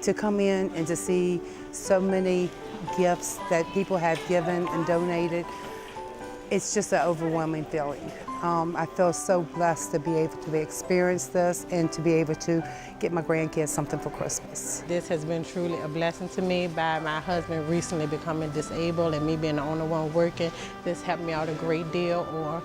to come in and to see so many gifts that people have given and donated, it's just an overwhelming feeling. I feel so blessed to be able to experience this and to be able to get my grandkids something for Christmas. This has been truly a blessing to me by my husband recently becoming disabled and me being the only one working. This helped me out a great deal, or,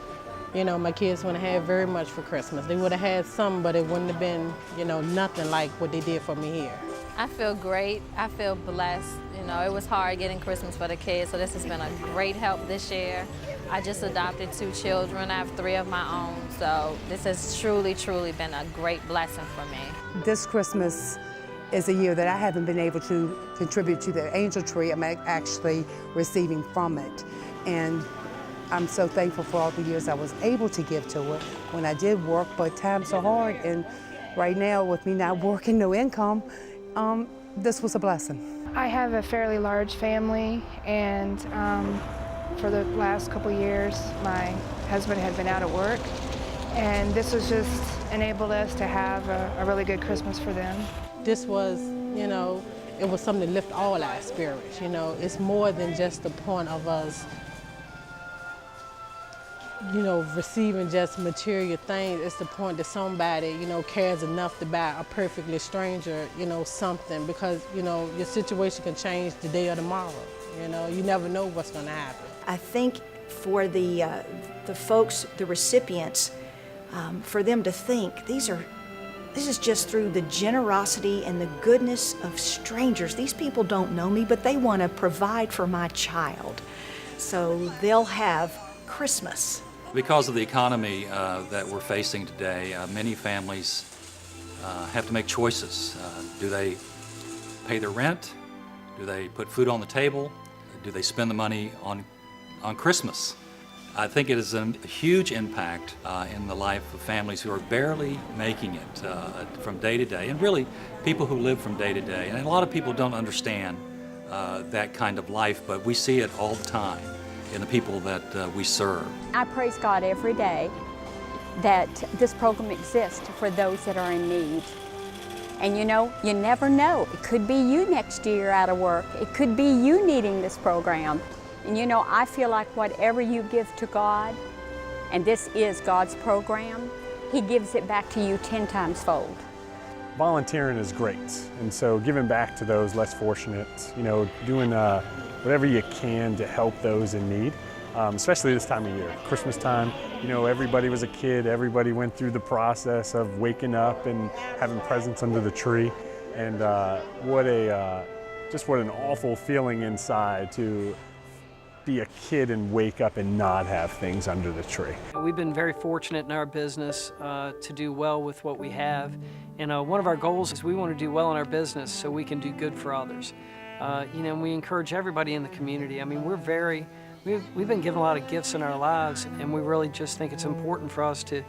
you know, my kids wouldn't have had very much for Christmas. They would have had some, but it wouldn't have been, you know, nothing like what they did for me here. I feel great. I feel blessed. You know, it was hard getting Christmas for the kids, so this has been a great help this year. I just adopted 2 children. I have 3 of my own, so this has truly, truly been a great blessing for me. This Christmas is a year that I haven't been able to contribute to the Angel Tree. I'm actually receiving from it. And I'm so thankful for all the years I was able to give to it when I did work, but times are hard. And right now, with me not working, no income, this was a blessing. I have a fairly large family, and for the last couple years, my husband had been out of work, and this has just enabled us to have a really good Christmas for them. This was, you know, it was something to lift all our spirits, you know. It's more than just the point of us, you know, receiving just material things. It's the point that somebody, you know, cares enough to buy a perfectly stranger, you know, something, because, you know, your situation can change today or tomorrow. You know, you never know what's going to happen. I think for the folks, the recipients, for them to think this is just through the generosity and the goodness of strangers. These people don't know me, but they want to provide for my child, so they'll have Christmas. Because of the economy that we're facing today, many families have to make choices. Do they pay their rent? Do they put food on the table? Do they spend the money on Christmas? I think it is a huge impact in the life of families who are barely making it from day to day, and really people who live from day to day. And a lot of people don't understand that kind of life, but we see it all the time in the people that we serve. I praise God every day that this program exists for those that are in need. And you know, you never know. It could be you next year out of work. It could be you needing this program. And you know, I feel like whatever you give to God, and this is God's program, He gives it back to you 10 times fold. Volunteering is great, and so giving back to those less fortunate, you know, doing whatever you can to help those in need, especially this time of year, Christmas time. You know, everybody was a kid, everybody went through the process of waking up and having presents under the tree, and what an awful feeling inside to be a kid and wake up and not have things under the tree. We've been very fortunate in our business to do well with what we have, and one of our goals is we want to do well in our business so we can do good for others. You know, and we encourage everybody in the community. I mean, we've been given a lot of gifts in our lives, and we really just think it's important for us to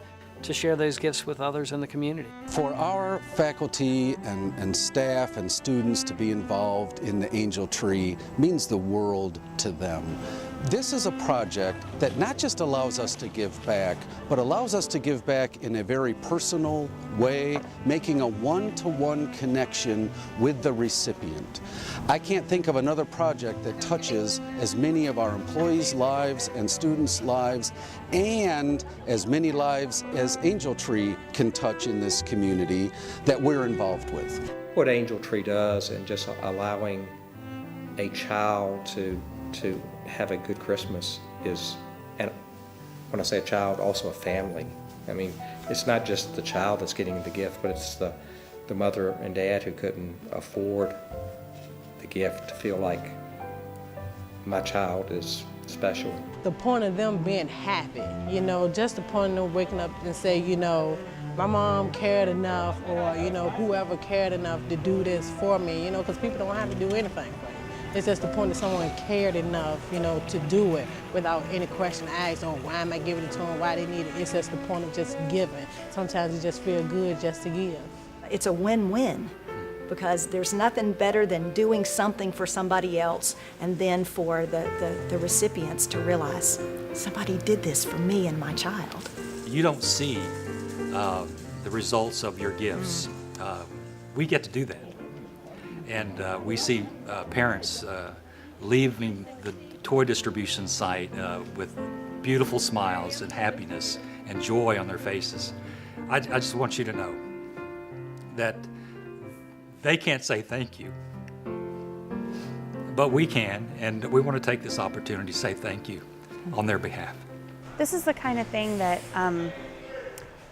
share those gifts with others in the community. For our faculty and staff and students to be involved in the Angel Tree means the world to them. This is a project that not just allows us to give back, but allows us to give back in a very personal way, making a one-to-one connection with the recipient. I can't think of another project that touches as many of our employees' lives and students' lives, and as many lives as Angel Tree can touch in this community that we're involved with. What Angel Tree does, and just allowing a child to have a good Christmas is, and when I say a child, also a family. I mean, it's not just the child that's getting the gift, but it's the mother and dad who couldn't afford the gift to feel like my child is special. The point of them being happy, you know, just the point of them waking up and say, you know, my mom cared enough, or, you know, whoever cared enough to do this for me, you know, because people don't have to do anything for you. It's just the point that someone cared enough, you know, to do it without any question asked on why am I giving it to them, why they need it. It's just the point of just giving. Sometimes it just feels good just to give. It's a win-win, because there's nothing better than doing something for somebody else, and then for the recipients to realize somebody did this for me and my child. You don't see the results of your gifts. We get to do that. And we see parents leaving the toy distribution site with beautiful smiles and happiness and joy on their faces. I just want you to know that they can't say thank you, but we can, and we want to take this opportunity to say thank you on their behalf. This is the kind of thing that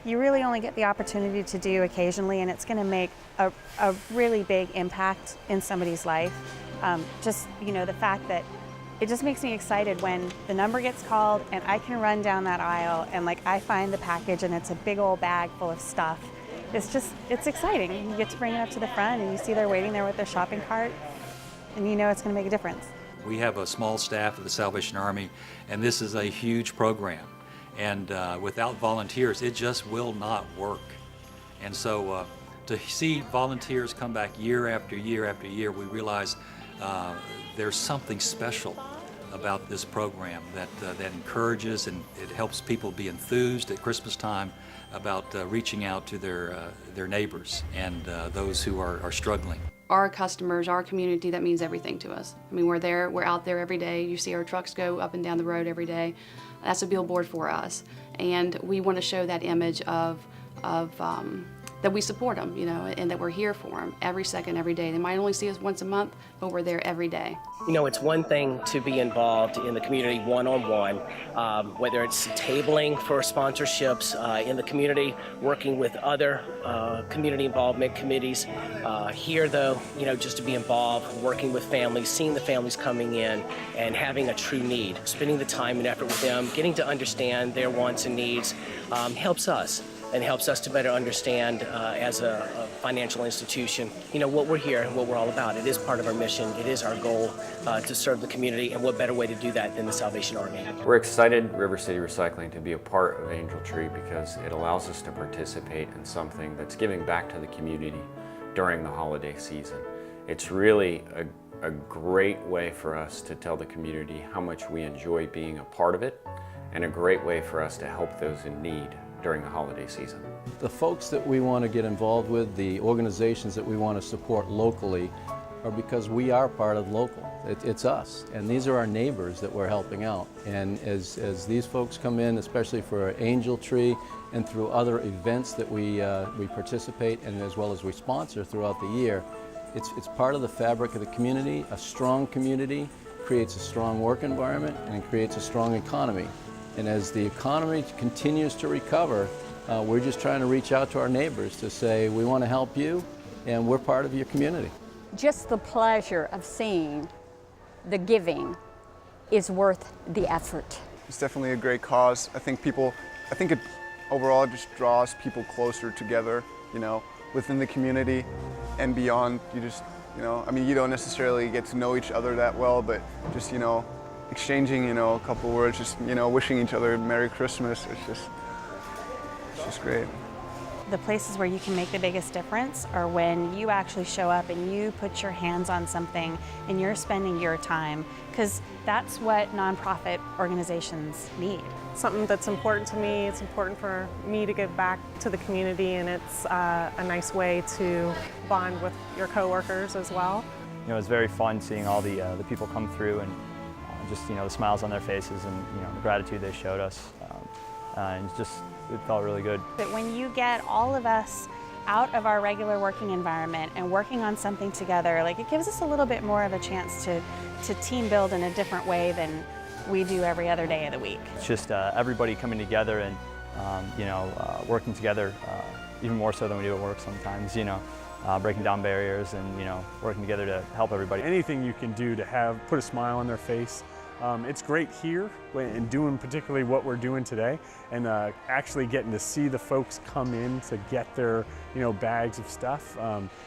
you really only get the opportunity to do occasionally, and it's going to make a really big impact in somebody's life. Just, you know, the fact that it just makes me excited when the number gets called and I can run down that aisle and like I find the package and it's a big old bag full of stuff. It's exciting. You get to bring it up to the front and you see they're waiting there with their shopping cart and you know it's going to make a difference. We have a small staff of the Salvation Army, and this is a huge program. And without volunteers, it just will not work. And so to see volunteers come back year after year after year, we realize there's something special about this program that encourages and it helps people be enthused at Christmas time about reaching out to their neighbors and those who are struggling. Our customers, our community, that means everything to us. I mean, we're out there every day. You see our trucks go up and down the road every day. That's a billboard for us. And we want to show that image of that we support them, you know, and that we're here for them every second, every day. They might only see us once a month, but we're there every day. You know, it's one thing to be involved in the community one-on-one, whether it's tabling for sponsorships in the community, working with other community involvement committees. Here, though, you know, just to be involved, working with families, seeing the families coming in and having a true need, spending the time and effort with them, getting to understand their wants and needs helps us. And helps us to better understand as a financial institution, you know, what we're here and what we're all about. It is part of our mission. It is our goal to serve the community, and what better way to do that than the Salvation Army. We're excited, River City Recycling, to be a part of Angel Tree because it allows us to participate in something that's giving back to the community during the holiday season. It's really a great way for us to tell the community how much we enjoy being a part of it, and a great way for us to help those in need during the holiday season. The folks that we want to get involved with, the organizations that we want to support locally, are because we are part of local. It's us, and these are our neighbors that we're helping out. And as these folks come in, especially for Angel Tree and through other events that we participate in, as well as we sponsor throughout the year, it's part of the fabric of the community. A strong community creates a strong work environment and it creates a strong economy. And as the economy continues to recover, we're just trying to reach out to our neighbors to say, we want to help you and we're part of your community. Just the pleasure of seeing the giving is worth the effort. It's definitely a great cause. I think it overall just draws people closer together, you know, within the community and beyond. You just, you know, I mean, you don't necessarily get to know each other that well, but just, you know, exchanging, you know, a couple words, just, you know, wishing each other Merry Christmas. It's just great. The places where you can make the biggest difference are when you actually show up and you put your hands on something and you're spending your time, because that's what nonprofit organizations need. Something that's important to me. It's important for me to give back to the community, and it's a nice way to bond with your coworkers as well. You know, it's very fun seeing all the people come through and just, you know, the smiles on their faces and, you know, the gratitude they showed us. And it felt really good. But when you get all of us out of our regular working environment and working on something together, like, it gives us a little bit more of a chance to team build in a different way than we do every other day of the week. It's just everybody coming together and, you know, working together, even more so than we do at work sometimes, you know. Breaking down barriers and, you know, working together to help everybody. Anything you can do to put a smile on their face. It's great here and doing particularly what we're doing today, and actually getting to see the folks come in to get their, you know, bags of stuff.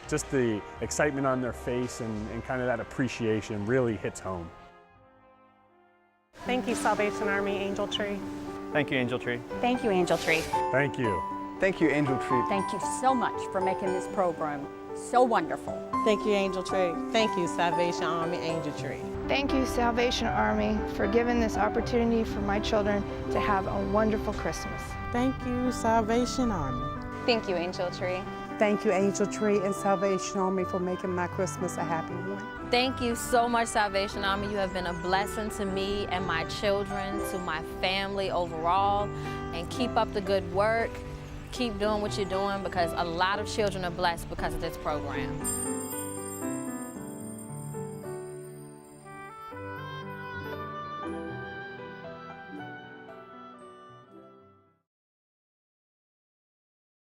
Just the excitement on their face and kind of that appreciation really hits home. Thank you, Salvation Army, Angel Tree. Thank you, Angel Tree. Thank you, Angel Tree. Thank you. Thank you, Angel Tree. Thank you so much for making this program so wonderful. Thank you, Angel Tree. Thank you, Salvation Army, Angel Tree. Thank you, Salvation Army, for giving this opportunity for my children to have a wonderful Christmas. Thank you, Salvation Army. Thank you, Angel Tree. Thank you, Angel Tree and Salvation Army, for making my Christmas a happy one. Thank you so much, Salvation Army. You have been a blessing to me and my children, to my family overall. And keep up the good work. Keep doing what you're doing, because a lot of children are blessed because of this program.